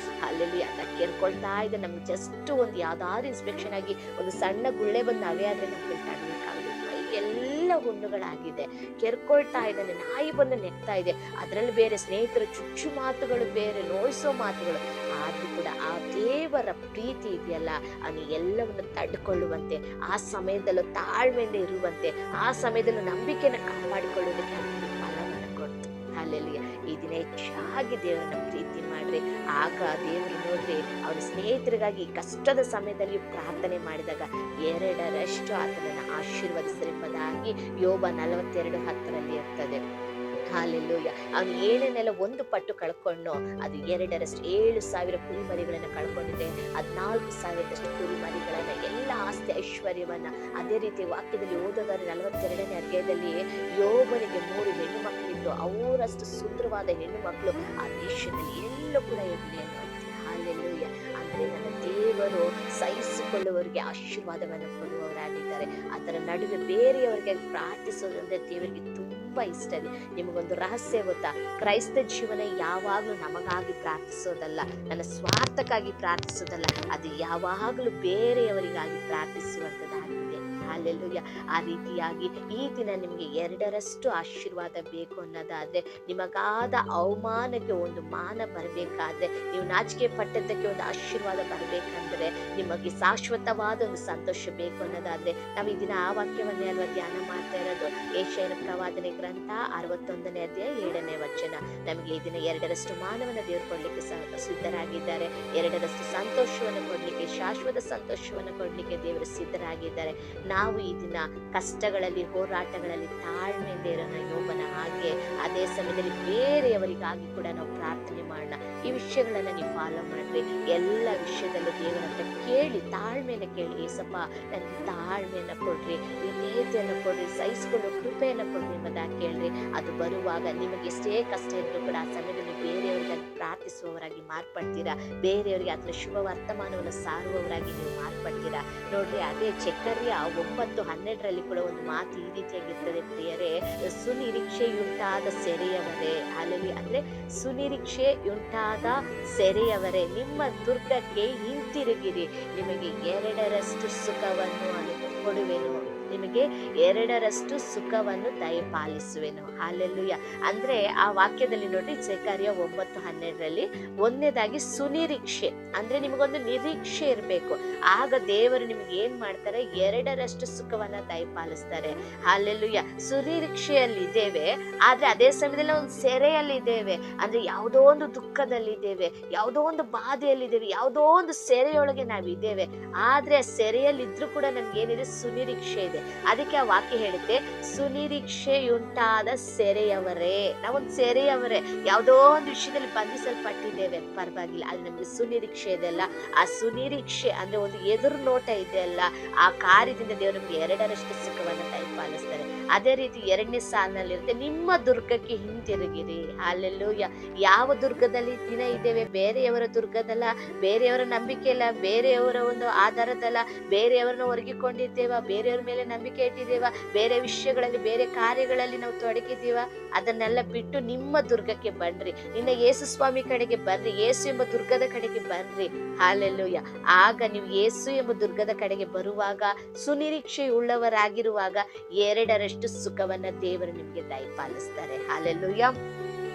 ಅಲ್ಲಿ ಅದ ಕೇಳ್ಕೊಳ್ತಾ ಇದೆ. ನಮ್ಗೆ ಜಸ್ಟ್ ಒಂದು ಯಾವ್ದಾದ್ರು ಇನ್ಸ್ಪೆಕ್ಷನ್ ಆಗಿ ಒಂದು ಸಣ್ಣ ಗುಳ್ಳೆ ಬಂದು ನಾವೇ ಆದ್ರೆ ನಮ್ಗೆ ತಡಬೇಕಾಗುತ್ತೆ. ಮೈಯೆಲ್ಲ ಹುಣ್ಣುಗಳಾಗಿದೆ, ಕೆರ್ಕೊಳ್ತಾ ಇದ್ದಾನೆ, ನಾಯಿ ಬಂದು ನೆಕ್ತಾ ಇದೆ. ಅದ್ರಲ್ಲಿ ಬೇರೆ ಸ್ನೇಹಿತರ ಚುಚ್ಚು ಮಾತುಗಳು, ಬೇರೆ ನೋಯಿಸೋ ಮಾತುಗಳು. ಆದ್ರೂ ಕೂಡ ಆ ದೇವರ ಪ್ರೀತಿ ಇದೆಯಲ್ಲ, ಅವನು ಎಲ್ಲವನ್ನು ತಡ್ಕೊಳ್ಳುವಂತೆ, ಆ ಸಮಯದಲ್ಲೂ ತಾಳ್ಮೆಯಿಂದ ಇರುವಂತೆ, ಆ ಸಮಯದಲ್ಲೂ ನಂಬಿಕೆಯನ್ನು ಕಾಪಾಡಿಕೊಳ್ಳುವುದಕ್ಕೆ ಅವನಿಗೆ ಫಲವನ್ನು ಕೊಡ್ತು. ಹಲ್ಲೆಲೂಯಾ. ಈ ದಿನ ಹೆಚ್ಚಾಗಿ ದೇವರನ್ನ ಪ್ರೀತಿ ಮಾಡ್ರಿ. ಆಗ ದೇವರು ನೋಡ್ರಿ, ಅವನ ಸ್ನೇಹಿತರಿಗಾಗಿ ಕಷ್ಟದ ಸಮಯದಲ್ಲಿ ಪ್ರಾರ್ಥನೆ ಮಾಡಿದಾಗ 2ರಷ್ಟು ಆತನನ್ನು ಆಶೀರ್ವದಿಸಲೆಂಬುದಾಗಿ ಯೋಬ 42:10 ಇರ್ತದೆ. ಹಲ್ಲೆಲೂಯಾ. ಅವನು ಏನೇನೆಲ್ಲ ಒಂದು ಪಟ್ಟು ಕಳ್ಕೊಂಡೋ ಅದು 2ರಷ್ಟು, 7,000 ಕುರಿಮರಿಗಳನ್ನ ಕಳ್ಕೊಂಡಿದ್ದೆ, 14,000 ಕುರಿಮರಿಗಳನ್ನ, ಎಲ್ಲ ಆಸ್ತಿ ಐಶ್ವರ್ಯವನ್ನ. ಅದೇ ರೀತಿ ವಾಕ್ಯದಲ್ಲಿ ಓದೋದಾದ್ರೆ 42ನೇ ಅಧ್ಯಾಯದಲ್ಲಿ ಯೋಬನಿಗೆ 3 ಹೆಣ್ಣು ಮಕ್ಕಳಿದ್ದು, ಅವರಷ್ಟು ಸುಂದರವಾದ ಹೆಣ್ಣು ಮಕ್ಕಳು ಆ ದೇಶದಲ್ಲಿ ಎಲ್ಲೂ ಕೂಡ ಇರಲಿ ಅನ್ನುವಂತೆ. ಹಲ್ಲೆಲೂಯಾ. ಅಂದ್ರೆ ನನ್ನ ದೇವರು ಸಹಿಸಿಕೊಳ್ಳುವವರಿಗೆ ಆಶೀರ್ವಾದವನ್ನು ಕೊಡುವವರಾಗಿದ್ದಾರೆ. ಅದರ ನಡುವೆ ಬೇರೆಯವರಿಗೆ ಪ್ರಾರ್ಥಿಸೋದಂದ್ರೆ ದೇವರಿಗೆ ತುಂಬಾ ಇಷ್ಟ ಇದೆ. ನಿಮಗೊಂದು ರಹಸ್ಯ ಗೊತ್ತಾ? ಕ್ರೈಸ್ತ ಜೀವನ ಯಾವಾಗ್ಲೂ ನಮಗಾಗಿ ಪ್ರಾರ್ಥಿಸೋದಲ್ಲ, ನನ್ನ ಸ್ವಾರ್ಥಕ್ಕಾಗಿ ಪ್ರಾರ್ಥಿಸೋದಲ್ಲ, ಅದು ಯಾವಾಗಲೂ ಬೇರೆಯವರಿಗಾಗಿ ಪ್ರಾರ್ಥಿಸುವಂತದ್ದಾಗಿದೆ. ಹಲ್ಲೆಲೂಯಾ. ಆ ರೀತಿಯಾಗಿ ಈ ದಿನ ನಿಮಗೆ 2ರಷ್ಟು ಆಶೀರ್ವಾದ ಬೇಕು ಅನ್ನೋದಾದ್ರೆ, ನಿಮಗಾದ ಅವಮಾನಕ್ಕೆ ಒಂದು ಮಾನ ಬರಬೇಕಾದ್ರೆ, ನೀವು ನಾಚಿಕೆ ಪಟ್ಟದ್ದಕ್ಕೆ ಒಂದು ಆಶೀರ್ವಾದ ಬರಬೇಕಂದ್ರೆ, ನಿಮಗೆ ಶಾಶ್ವತವಾದ ಒಂದು ಸಂತೋಷ ಬೇಕು ಅನ್ನೋದಾದ್ರೆ, ನಾವು ಈ ದಿನ ಆ ವಾಕ್ಯವನ್ನೇ ಅಲ್ವಾ ಧ್ಯಾನ ಮಾಡ್ತಾ ಇರೋದು. ಯೆಶಾಯನ ಪ್ರವಾದನೆ ಗ್ರಂಥ 61ನೇ ಅಧ್ಯಾಯ 7ನೇ ವಚನ. ನಮಗೆ ಈ ದಿನ 2ರಷ್ಟು ಮಾನವನ ದೇವರು ಕೊಡ್ಲಿಕ್ಕೆ ಸಿದ್ಧರಾಗಿದ್ದಾರೆ. 2ರಷ್ಟು ಸಂತೋಷವನ್ನು ಕೊಡ್ಲಿಕ್ಕೆ, ಶಾಶ್ವತ ಸಂತೋಷವನ್ನು ಕೊಡ್ಲಿಕ್ಕೆ ದೇವರು ಸಿದ್ಧರಾಗಿದ್ದಾರೆ. ನಾವು ಈ ದಿನ ಕಷ್ಟಗಳಲ್ಲಿ, ಹೋರಾಟಗಳಲ್ಲಿ ತಾಳ್ಮೆಯಿಂದ ಇರೋಣ ಯೋಬನ ಹಾಗೆ. ಅದೇ ಸಮಯದಲ್ಲಿ ಬೇರೆಯವರಿಗಾಗಿ ಕೂಡ ನಾವು ಪ್ರಾರ್ಥನೆ ಮಾಡೋಣ. ಈ ವಿಷಯಗಳನ್ನ ನೀವು ಫಾಲೋ ಮಾಡ್ರಿ. ಎಲ್ಲ ವಿಷಯದಲ್ಲೂ ದೇವರ ಹತ್ರ ಕೇಳಿ, ತಾಳ್ಮೆಯನ್ನು ಕೇಳಿ, ಏಸಪ್ಪ ನನಗೆ ತಾಳ್ಮೆಯನ್ನ ಕೊಡ್ರಿ, ವಿಧೇಯತೆಯನ್ನು ಕೊಡ್ರಿ, ಸಹಿಸಿಕೊಳ್ಳೋ ಕೃಪೆಯನ್ನು ಕೊಡ್ರಿ ಎಂಬುದಾಗಿ ಕೇಳ್ರಿ. ಅದು ಬರುವಾಗ ನಿಮಗೆ ಎಷ್ಟೇ ಕಷ್ಟ ಇದ್ರೂ ಕೂಡ ಆ ಸಮಯದಲ್ಲಿ ಬೇರೆಯವರಿಗಾಗಿ ಪ್ರಾರ್ಥಿಸುವವರಾಗಿ ಮಾರ್ಪಡ್ತೀರಾ. ಬೇರೆಯವರಿಗೆ ಅದನ್ನ ಶುಭ ವರ್ತಮಾನವನ್ನು ಸಾರುವವರಾಗಿ ನೀವು ಮಾರ್ಪಡ್ತೀರಾ. ನೋಡ್ರಿ, ಅದೇ ಜಕರ್ಯ 9:12 ಕೂಡ ಒಂದು ಮಾತು ಈ ರೀತಿಯಾಗಿರ್ತದೆ ಪ್ರಿಯರೇ, ಸುನಿರೀಕ್ಷೆಯುಂಟಾದ ಸೆರೆಯವರೇ. ಅಲ್ಲಿ ಅಂದ್ರೆ ಸುನಿರೀಕ್ಷೆಯುಂಟಾದ ಸೆರೆಯವರೇ, ನಿಮ್ಮ ದುರ್ಗಕ್ಕೆ ಹಿಂತಿರುಗಿರಿ, ನಿಮಗೆ 2ರಷ್ಟು ಸುಖವನ್ನು ಕೊಡುವೆನು, ನಿಮಗೆ 2ರಷ್ಟು ಸುಖವನ್ನು ದಯಪಾಲಿಸುವೆನು. ಹಾಲೆಲೂಯ. ಅಂದ್ರೆ ಆ ವಾಕ್ಯದಲ್ಲಿ ನೋಡಿ, ಜೆಕರ್ಯ 9:12 ಒಂದನೇದಾಗಿ ಸುನಿರೀಕ್ಷೆ, ಅಂದ್ರೆ ನಿಮಗೊಂದು ನಿರೀಕ್ಷೆ ಇರಬೇಕು. ಆಗ ದೇವರು ನಿಮ್ಗೆ ಏನ್ ಮಾಡ್ತಾರೆ, 2ರಷ್ಟು ಸುಖವನ್ನ ದಯಪಾಲಿಸ್ತಾರೆ. ಹಾಲೆಲೂಯ. ಸುನಿರೀಕ್ಷೆಯಲ್ಲಿ ಇದ್ದೇವೆ, ಆದ್ರೆ ಅದೇ ಸಮಯದಲ್ಲಿ ಒಂದು ಸೆರೆಯಲ್ಲಿ ಇದ್ದೇವೆ. ಅಂದ್ರೆ ಯಾವುದೋ ಒಂದು ದುಃಖದಲ್ಲಿ ಇದ್ದೇವೆ, ಯಾವುದೋ ಒಂದು ಬಾಧೆಯಲ್ಲಿ ಇದ್ದೇವೆ, ಯಾವುದೋ ಒಂದು ಸೆರೆಯೊಳಗೆ ನಾವಿದ್ದೇವೆ. ಆದ್ರೆ ಸೆರೆಯಲ್ಲಿ ಇದ್ರೂ ಕೂಡ ನಮ್ಗೆ ಏನಿದೆ, ಸುನಿರೀಕ್ಷೆ ಇದೆ. ಅದಕ್ಕೆ ಆ ವಾಕ್ಯ ಹೇಳುತ್ತೆ, ಸುನಿರೀಕ್ಷೆಯುಂಟಾದ ಸೆರೆಯವರೇ. ನಾವೊಂದು ಸೆರೆಯವರೇ, ಯಾವುದೋ ಒಂದು ವಿಷಯದಲ್ಲಿ ಬಂಧಿಸಲ್ಪಟ್ಟಿದ್ದೇವೆ, ಪರವಾಗಿಲ್ಲ, ಅದು ನಮ್ಗೆ ಸುನಿರೀಕ್ಷೆ ಇದೆ ಅಲ್ಲ. ಆ ಸುನಿರೀಕ್ಷೆ ಅಂದ್ರೆ ಒಂದು ಎದುರು ನೋಟ ಇದೆ ಅಲ್ಲ, ಆ ಕಾರ್ಯದಿಂದ ದೇವರು ನಮ್ಗೆ 2ರಷ್ಟು ಸುಖವನ್ನ ದಯಪಾಲಿಸ್ತಾರೆ. ಅದೇ ರೀತಿ 2ನೇ ಸಾಲಿನಲ್ಲಿರುತ್ತೆ, ನಿಮ್ಮ ದುರ್ಗಕ್ಕೆ ಹಿಂತಿರುಗಿರಿ. ಹಾಲೆಲೂಯ. ಯಾವ ದುರ್ಗದಲ್ಲಿ ದಿನ ಇದ್ದೇವೆ? ಬೇರೆಯವರ ದುರ್ಗದಲ್ಲ, ಬೇರೆಯವರ ನಂಬಿಕೆ ಇಲ್ಲ, ಬೇರೆಯವರ ಒಂದು ಆಧಾರದಲ್ಲ, ಬೇರೆಯವರನ್ನ ಒರಗಿಕೊಂಡಿದ್ದೇವ, ಬೇರೆಯವ್ರ ಮೇಲೆ ನಂಬಿಕೆ ಇಟ್ಟಿದ್ದೇವ, ಬೇರೆ ವಿಷಯಗಳಲ್ಲಿ ಬೇರೆ ಕಾರ್ಯಗಳಲ್ಲಿ ನಾವು ತೊಡಗಿದ್ದೀವ. ಅದನ್ನೆಲ್ಲ ಬಿಟ್ಟು ನಿಮ್ಮ ದುರ್ಗಕ್ಕೆ ಬನ್ರಿ, ಇನ್ನ ಯೇಸು ಸ್ವಾಮಿ ಕಡೆಗೆ ಬರ್ರಿ, ಯೇಸು ಎಂಬ ದುರ್ಗದ ಕಡೆಗೆ ಬರ್ರಿ. ಹಾಲೆಲೂಯ. ಆಗ ನೀವು ಯೇಸು ಎಂಬ ದುರ್ಗದ ಕಡೆಗೆ ಬರುವಾಗ, ಸುನಿರೀಕ್ಷೆ ಉಳ್ಳವರಾಗಿರುವಾಗ 2ರಷ್ಟು ಸುಖವನ್ನ ದೇವರು ನಿಮ್ಗೆ ದಯಪಾಲಿಸ್ತಾರೆ. ಹಾಲೆಲೂಯ.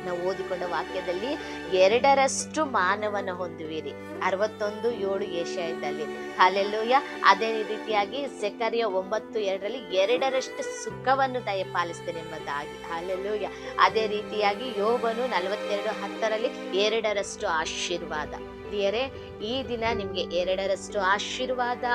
ನಾವು ಓದಿಕೊಂಡ ವಾಕ್ಯದಲ್ಲಿ 2ರಷ್ಟು ಮಾನವನ ಹೊಂದುವಿರಿ, 61:7 ಯೆಶಾಯದಲ್ಲಿ. ಹಾಲೆಲೂಯ. ಅದೇ ರೀತಿಯಾಗಿ ಜೆಕರ್ಯ 9:2 2ರಷ್ಟು ಸುಖವನ್ನು ದಯಪಾಲಿಸ್ತೇನೆ ಎಂಬುದಾಗಿ. ಹಾಲೆಲೂಯ. ಅದೇ ರೀತಿಯಾಗಿ ಯೋಬನು 42:10 2ರಷ್ಟು ಆಶೀರ್ವಾದ. ಪ್ರಿಯರೇ, ಈ ದಿನ ನಿಮ್ಗೆ 2ರಷ್ಟು ಆಶೀರ್ವಾದ,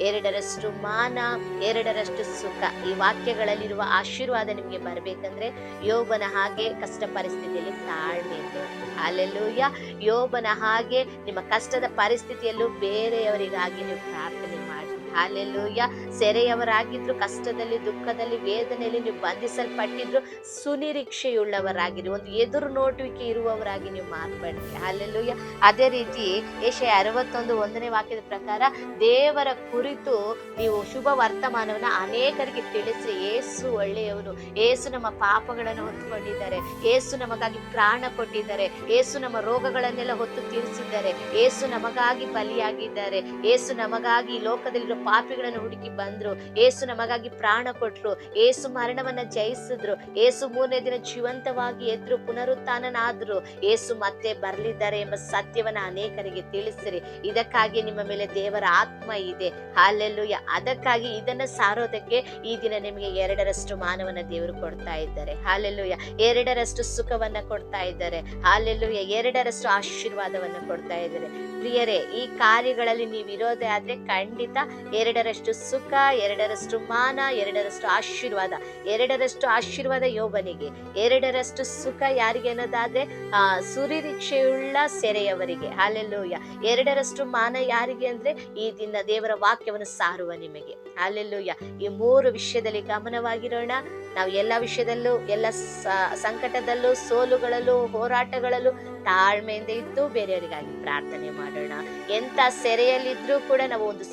2ರಷ್ಟು ಮಾನ, 2ರಷ್ಟು ಸುಖ, ಈ ವಾಕ್ಯಗಳಲ್ಲಿರುವ ಆಶೀರ್ವಾದ ನಿಮ್ಗೆ ಬರ್ಬೇಕಂದ್ರೆ ಯೋಬನ ಹಾಗೆ ಕಷ್ಟ ಪರಿಸ್ಥಿತಿಯಲ್ಲಿ ತಾಳ್ಮೆ ಇರಬೇಕು. ಹಾಲೆಲೂಯ. ಯೋಬನ ಹಾಗೆ ನಿಮ್ಮ ಕಷ್ಟದ ಪರಿಸ್ಥಿತಿಯಲ್ಲೂ ಬೇರೆಯವರಿಗಾಗಿ ನೀವು ಪ್ರಾರ್ಥನೆ ಮಾಡಿ. ಹಾಲೆಲೂಯ. ಸೆರೆಯವರಾಗಿದ್ರು, ಕಷ್ಟದಲ್ಲಿ, ದುಃಖದಲ್ಲಿ, ವೇದನೆಯಲ್ಲಿ ನೀವು ಬಂಧಿಸಲ್ಪಟ್ಟಿದ್ರು, ಸುನಿರೀಕ್ಷೆಯುಳ್ಳವರಾಗಿರಿ, ಒಂದು ಎದುರು ನೋಟುವಿಕೆ ಇರುವವರಾಗಿ ನೀವು ಮಾರ್ಪಡ್ರಿ. ಹಾಲೆಲೂಯ. ಅದೇ ರೀತಿ ಯೆಶಾಯ 61:1 ವಾಕ್ಯದ ಪ್ರಕಾರ ದೇವರ ಕುರಿತು ನೀವು ಶುಭ ವರ್ತಮಾನವನ್ನ ಅನೇಕರಿಗೆ ತಿಳಿಸಿ. ಏಸು ಒಳ್ಳೆಯವನು, ಏಸು ನಮ್ಮ ಪಾಪಗಳನ್ನು ಹೊತ್ತುಕೊಂಡಿದ್ದಾರೆ, ಏಸು ನಮಗಾಗಿ ಪ್ರಾಣ ಕೊಟ್ಟಿದ್ದಾರೆ, ಏಸು ನಮ್ಮ ರೋಗಗಳನ್ನೆಲ್ಲ ಹೊತ್ತು ತೀರಿಸಿದ್ದಾರೆ, ಏಸು ನಮಗಾಗಿ ಬಲಿಯಾಗಿದ್ದಾರೆ, ಏಸು ನಮಗಾಗಿ ಈ ಲೋಕದಲ್ಲಿರೋ ಪಾಪಿಗಳನ್ನು ಹುಡುಕಿ ಬಂದ್ರು, ಏಸು ನಮಗಾಗಿ ಪ್ರಾಣ ಕೊಟ್ರು, ಏಸು ಮರಣವನ್ನ ಜಯಿಸಿದ್ರು, ಏಸು 3ನೇ ದಿನ ಜೀವಂತವಾಗಿ ಎದ್ರು, ಪುನರುತ್ಥಾನನಾದ್ರು, ಏಸು ಮತ್ತೆ ಬರ್ಲಿದ್ದಾರೆ ಎಂಬ ಸತ್ಯವನ್ನ ಅನೇಕರಿಗೆ ತಿಳಿಸಿರಿ. ಇದಕ್ಕಾಗಿ ನಿಮ್ಮ ಮೇಲೆ ದೇವರ ಆತ್ಮ ಇದೆ. ಹಾಲೆಲೂಯ. ಅದಕ್ಕಾಗಿ ಇದನ್ನ ಸಾರೋದಕ್ಕೆ ಈ ದಿನ ನಿಮಗೆ 2ರಷ್ಟು ಮಾನವನ ದೇವರು ಕೊಡ್ತಾ ಇದ್ದಾರೆ. ಹಾಲೆಲೂಯ. 2ರಷ್ಟು ಸುಖವನ್ನ ಕೊಡ್ತಾ ಇದ್ದಾರೆ. ಹಾಲೆಲೂಯ. 2ರಷ್ಟು ಆಶೀರ್ವಾದವನ್ನ ಕೊಡ್ತಾ ಇದ್ದಾರೆ. ಪ್ರಿಯರೇ, ಈ ಕಾರ್ಯಗಳಲ್ಲಿ ನೀವು ಇರೋದೇ ಆದ್ರೆ ಖಂಡಿತ 2ರಷ್ಟು ಸುಖ, 2ರಷ್ಟು ಮಾನ, 2ರಷ್ಟು ಆಶೀರ್ವಾದ. 2ರಷ್ಟು ಆಶೀರ್ವಾದ ಯೋಬನಿಗೆ, 2ರಷ್ಟು ಸುಖ ಯಾರಿಗೆ ಅನ್ನೋದಾದ್ರೆ ಸುನಿರೀಕ್ಷೆಯುಳ್ಳ ಸೆರೆಯವರಿಗೆ. ಹಾಲೆಲೂಯ. 2ರಷ್ಟು ಮಾನ ಯಾರಿಗೆ ಅಂದ್ರೆ ಈ ದಿನ ದೇವರ ವಾಕ್ಯವನ್ನು ಸಾರುವ ನಿಮಗೆ. ಹಾಲೆಲೂಯ. ಈ 3 ವಿಷಯದಲ್ಲಿ ಗಮನವಾಗಿರೋಣ. ನಾವು ಎಲ್ಲ ವಿಷಯದಲ್ಲೂ, ಎಲ್ಲ ಸಂಕಟದಲ್ಲೂ, ಸೋಲುಗಳಲ್ಲೂ, ಹೋರಾಟಗಳಲ್ಲೂ ತಾಳ್ಮೆಯಿಂದ ಇದ್ದು ಬೇರೆಯವರಿಗಾಗಿ ಪ್ರಾರ್ಥನೆ ಮಾಡೋಣ. ಎಂತ ಸೆರೆಯಲ್ಲಿದ್ರೂ ಕೂಡ ನಾವು ಒಂದು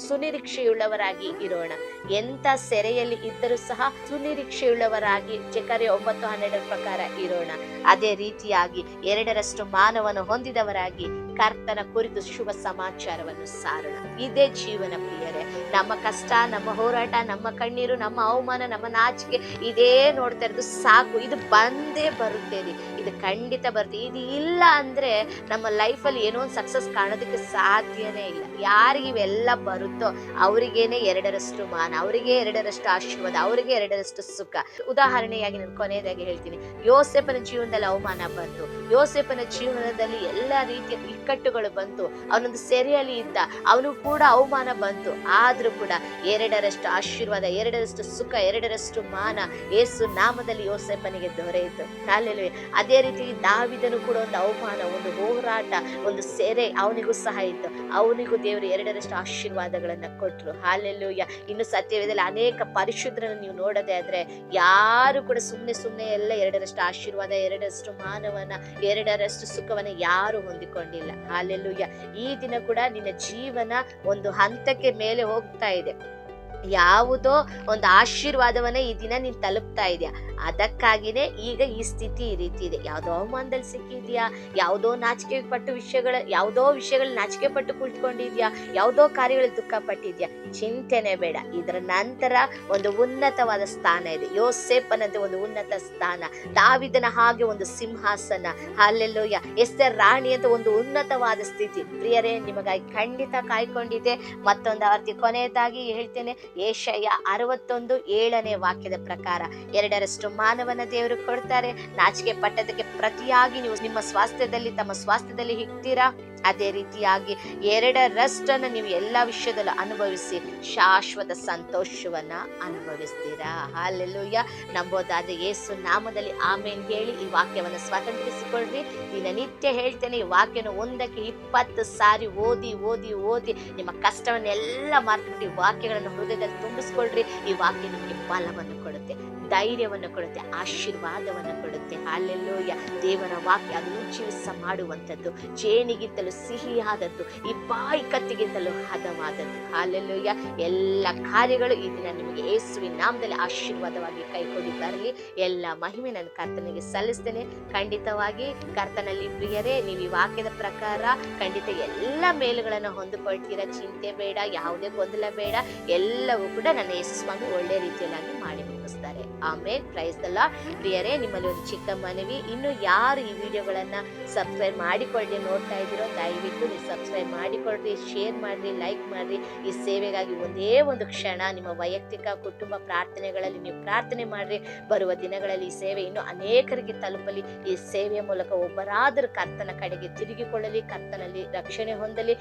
ಸುನಿರೀಕ್ಷೆಯುಳ್ಳವರಾಗಿ ಇರೋಣ. ಎಂತ ಸೆರೆಯಲ್ಲಿ ಇದ್ದರೂ ಸಹ ಸುನಿರೀಕ್ಷೆಯುಳ್ಳವರಾಗಿ ಜೆಕರ್ಯ 9:12 ಪ್ರಕಾರ ಇರೋಣ. ಅದೇ ರೀತಿಯಾಗಿ 2ರಷ್ಟು ಮಾನವನ್ನು ಹೊಂದಿದವರಾಗಿ ಕರ್ತನ ಕುರಿತು ಶುಭ ಸಮಾಚಾರವನ್ನು ಸಾರೋಣ. ಇದೇ ಜೀವನ ಪ್ರಿಯರೇ. ನಮ್ಮ ಕಷ್ಟ, ನಮ್ಮ ಹೋರಾಟ, ನಮ್ಮ ಕಣ್ಣೀರು, ನಮ್ಮ ಅವಮಾನ, ನಮ್ಮ ನಾಚಿಕೆ ಇದೇ ನೋಡ್ತಾ ಇರೋದು ಸಾಕು. ಇದು ಬಂದೇ ಬರುತ್ತೇರಿ, ಇದು ಖಂಡಿತ ಬರುತ್ತೆ. ಇದು ಇಲ್ಲ ಅಂದ್ರೆ ನಮ್ಮ ಲೈಫಲ್ಲಿ ಏನೋ ಒಂದು ಸಕ್ಸಸ್ ಕಾಣೋದಕ್ಕೆ ಸಾಧ್ಯನೇ ಇಲ್ಲ. ಯಾರಿಗೆ ಇವೆಲ್ಲ ಬರುತ್ತೋ ಅವರಿಗೇನೆ 2ರಷ್ಟು ಮಾನ, ಅವರಿಗೆ 2ರಷ್ಟು ಆಶೀರ್ವಾದ, ಅವರಿಗೆ 2ರಷ್ಟು ಸುಖ. ಉದಾಹರಣೆಯಾಗಿ ನಾನು ಕೊನೆಯದಾಗಿ ಹೇಳ್ತೀನಿ, ಯೋಸೇಫನ ಜೀವನದಲ್ಲಿ ಅವಮಾನ ಬಂತು, ಯೋಸೇಫನ ಜೀವನದಲ್ಲಿ ಎಲ್ಲ ರೀತಿಯ ಇಕ್ಕಟ್ಟುಗಳು ಬಂತು, ಅವನೊಂದು ಸೆರೆಯಲ್ಲಿ ಇದ್ದ, ಅವನು ಕೂಡ ಅವಮಾನ ಬಂತು. ಆದ್ರೂ ಕೂಡ 2ರಷ್ಟು ಆಶೀರ್ವಾದ, 2ರಷ್ಟು ಸುಖ, 2ರಷ್ಟು ಮಾನ ಯೇಸು ನಾಮದಲ್ಲಿ ಯೋಸೇಫನಿಗೆ ದೊರೆಯಿತು. ಹಾಲೆಲೂಯಾ. ಅದೇ ರೀತಿ ದಾವೀದನು ಕೂಡ ಒಂದು ಅವಮಾನ, ಒಂದು ಹೋರಾಟ, ಒಂದು ಸೆರೆ ಅವನಿಗೂ ಸಹ ಇತ್ತು. ಅವನಿಗೂ ದೇವರು 2ರಷ್ಟು ಆಶೀರ್ವಾದಗಳನ್ನ ಕೊಟ್ರು. ಹಾಲೆಲೂಯಾ. ಇನ್ನು ಸತ್ಯವೇದದಲ್ಲಿ ಅನೇಕ ಪರಿಶುದ್ಧರನ್ನು ನೀವು ನೋಡದೆ ಆದ್ರೆ ಯಾರು ಕೂಡ ಸುಮ್ಮನೆ ಎಲ್ಲ 2ರಷ್ಟು ಆಶೀರ್ವಾದ, 2ರಷ್ಟು ಮಾನವನ, 2ರಷ್ಟು ಸುಖವನ್ನ ಯಾರು ಹೊಂದಿಕೊಂಡಿಲ್ಲ. ಹಾಲೆಲೂಯಾ. ಈ ದಿನ ಕೂಡ ನಿನ್ನ ಜೀವನ ಒಂದು ಹಂತಕ್ಕೆ ಮೇಲೆ ಹೋಗ್ತಾ ಇದೆ. ಯಾವುದೋ ಒಂದು ಆಶೀರ್ವಾದವನ್ನ ಈ ದಿನ ನೀನ್ ತಲುಪ್ತಾ ಇದೆಯಾ, ಅದಕ್ಕಾಗಿನೇ ಈಗ ಈ ಸ್ಥಿತಿ ಈ ರೀತಿ ಇದೆ. ಯಾವುದೋ ಅವಮಾನದಲ್ಲಿ ಸಿಕ್ಕಿದ್ಯಾ, ಯಾವುದೋ ನಾಚಿಕೆ ಪಟ್ಟು ಯಾವುದೋ ವಿಷಯಗಳು ನಾಚಿಕೆ ಪಟ್ಟು ಕುಳಿತುಕೊಂಡಿದ್ಯಾ, ಯಾವುದೋ ಕಾರ್ಯಗಳಲ್ಲಿ ದುಃಖ ಪಟ್ಟಿದ್ಯಾ, ಚಿಂತೆನೆ ಬೇಡ. ಇದರ ನಂತರ ಒಂದು ಉನ್ನತವಾದ ಸ್ಥಾನ ಇದೆ. ಯೋಸೇಫನಂತೆ ಒಂದು ಉನ್ನತ ಸ್ಥಾನ, ದಾವಿದನ ಹಾಗೆ ಒಂದು ಸಿಂಹಾಸನ, ಹಲ್ಲೆಲೂಯ, ಎಸ್ತರ್ ರಾಣಿ ಅಂತ ಒಂದು ಉನ್ನತವಾದ ಸ್ಥಿತಿ ಪ್ರಿಯರೇ ನಿಮಗಾಗಿ ಖಂಡಿತ ಕಾಯ್ಕೊಂಡಿದೆ. ಮತ್ತೊಂದು ಆವರ್ತಿ ಕೊನೆಯದಾಗಿ ಹೇಳ್ತೇನೆ, ಯೆಶಾಯ 61:7 ವಾಕ್ಯದ ಪ್ರಕಾರ 2ರಷ್ಟು ಮಾನವನ ದೇವರು ಕೊಡ್ತಾರೆ. ನಾಚಿಕೆ ಪಟ್ಟದಕ್ಕೆ ಪ್ರತಿಯಾಗಿ ನೀವು ನಿಮ್ಮ ಸ್ವಾಸ್ಥ್ಯದಲ್ಲಿ ತಮ್ಮ ಸ್ವಾಸ್ಥ್ಯದಲ್ಲಿ ಹಿಗ್ತೀರಾ, ಅದೇ ರೀತಿಯಾಗಿ 2ರಷ್ಟನ್ನು ನೀವು ಎಲ್ಲಾ ವಿಷಯದಲ್ಲೂ ಅನುಭವಿಸಿ ಶಾಶ್ವತ ಸಂತೋಷವನ್ನ ಅನುಭವಿಸ್ತೀರಾ. ಹಲ್ಲೆಲೂಯ. ನಂಬೋದಾದ್ರೆ ಯೇಸು ನಾಮದಲ್ಲಿ ಆಮೇನ್ ಹೇಳಿ ಈ ವಾಕ್ಯವನ್ನು ಸ್ವಾತಂತ್ರಿಸಿಕೊಳ್ಳ್ರಿ. ದಿನನಿತ್ಯ ಹೇಳ್ತೇನೆ, ಈ ವಾಕ್ಯನ 1-20 ಸಾರಿ ಓದಿ ಓದಿ ಓದಿ ನಿಮ್ಮ ಕಷ್ಟವನ್ನೆಲ್ಲ ಮಾರ್ತ್ಬಿಟ್ಟು ಈ ವಾಕ್ಯಗಳನ್ನು ಹೃದಯದಲ್ಲಿ ತುಂಬಿಸ್ಕೊಳ್ರಿ. ಈ ವಾಕ್ಯ ನಿಮಗೆ ಬಲವನ್ನು ಕೊಡುತ್ತೆ, ಧೈರ್ಯವನ್ನು ಕೊಡುತ್ತೆ, ಆಶೀರ್ವಾದವನ್ನು ಕೊಡುತ್ತೆ. ಹಲ್ಲೆಲೂಯ. ದೇವರ ವಾಕ್ಯ ಅದು ಜೀವಿಸ ಮಾಡುವಂಥದ್ದು, ಜೇನಿಗಿಂತಲೂ ಸಿಹಿಯಾದದ್ದು, ಈ ಬಾಯಿ ಕತ್ತಿಗಿಂತಲೂ ಹದವಾದದ್ದು. ಹಲ್ಲೆಲೂಯ. ಎಲ್ಲ ಕಾರ್ಯಗಳು ಈ ದಿನ ನಿಮಗೆ ಯೇಸುವಿನ ನಾಮದಲ್ಲಿ ಆಶೀರ್ವಾದವಾಗಿ ಕೈಕೊಡಿ ಬರಲಿ. ಎಲ್ಲ ಮಹಿಮೆ ನನ್ನ ಕರ್ತನಿಗೆ ಸಲ್ಲಿಸ್ತೇನೆ. ಖಂಡಿತವಾಗಿ ಕರ್ತನಲ್ಲಿ ಪ್ರಿಯರೇ, ನೀವು ಈ ವಾಕ್ಯದ ಪ್ರಕಾರ ಖಂಡಿತ ಎಲ್ಲ ಮೇಲುಗಳನ್ನು ಹೊಂದಿಕೊಳ್ತೀರಾ. ಚಿಂತೆ ಬೇಡ, ಯಾವುದೇ ಗೊಂದಲ ಬೇಡ, ಎಲ್ಲವೂ ಕೂಡ ನನ್ನ ಯೇಸು ಸ್ವಾಮಿ ಒಳ್ಳೆ ರೀತಿಯಲ್ಲಿ ಮಾಡಿ ಮುಗಿಸ್ತಾರೆ. ಆಮೇಲೆ ಪ್ರೈಸ್ ದ ಲಾರ್ಡ್. ಪ್ರಿಯರೇ, ನಿಮ್ಮಲ್ಲಿ ಒಂದು ಚಿಕ್ಕ ಮನವಿ, ಇನ್ನು ಯಾರು ಈ ವಿಡಿಯೋಗಳನ್ನ ಸಬ್ಸ್ಕ್ರೈಬ್ ಮಾಡಿಕೊಳ್ಳಿ ನೋಡ್ತಾ ಇದ್ದೀರೋ ದಯವಿಟ್ಟು ನೀವು ಸಬ್ಸ್ಕ್ರೈಬ್ ಮಾಡಿಕೊಳ್ರಿ, ಶೇರ್ ಮಾಡ್ರಿ, ಲೈಕ್ ಮಾಡ್ರಿ. ಈ ಸೇವೆಗಾಗಿ ಒಂದೇ ಒಂದು ಕ್ಷಣ ನಿಮ್ಮ ವೈಯಕ್ತಿಕ ಕುಟುಂಬ ಪ್ರಾರ್ಥನೆಗಳಲ್ಲಿ ನೀವು ಪ್ರಾರ್ಥನೆ ಮಾಡ್ರಿ. ಬರುವ ದಿನಗಳಲ್ಲಿ ಈ ಸೇವೆ ಇನ್ನು ಅನೇಕರಿಗೆ ತಲುಪಲಿ. ಈ ಸೇವೆಯ ಮೂಲಕ ಒಬ್ಬರಾದರೂ ಕರ್ತನ ಕಡೆಗೆ ತಿರುಗಿಕೊಳ್ಳಲಿ, ಕರ್ತನಲ್ಲಿ ರಕ್ಷಣೆ ಹೊಂದಲಿ.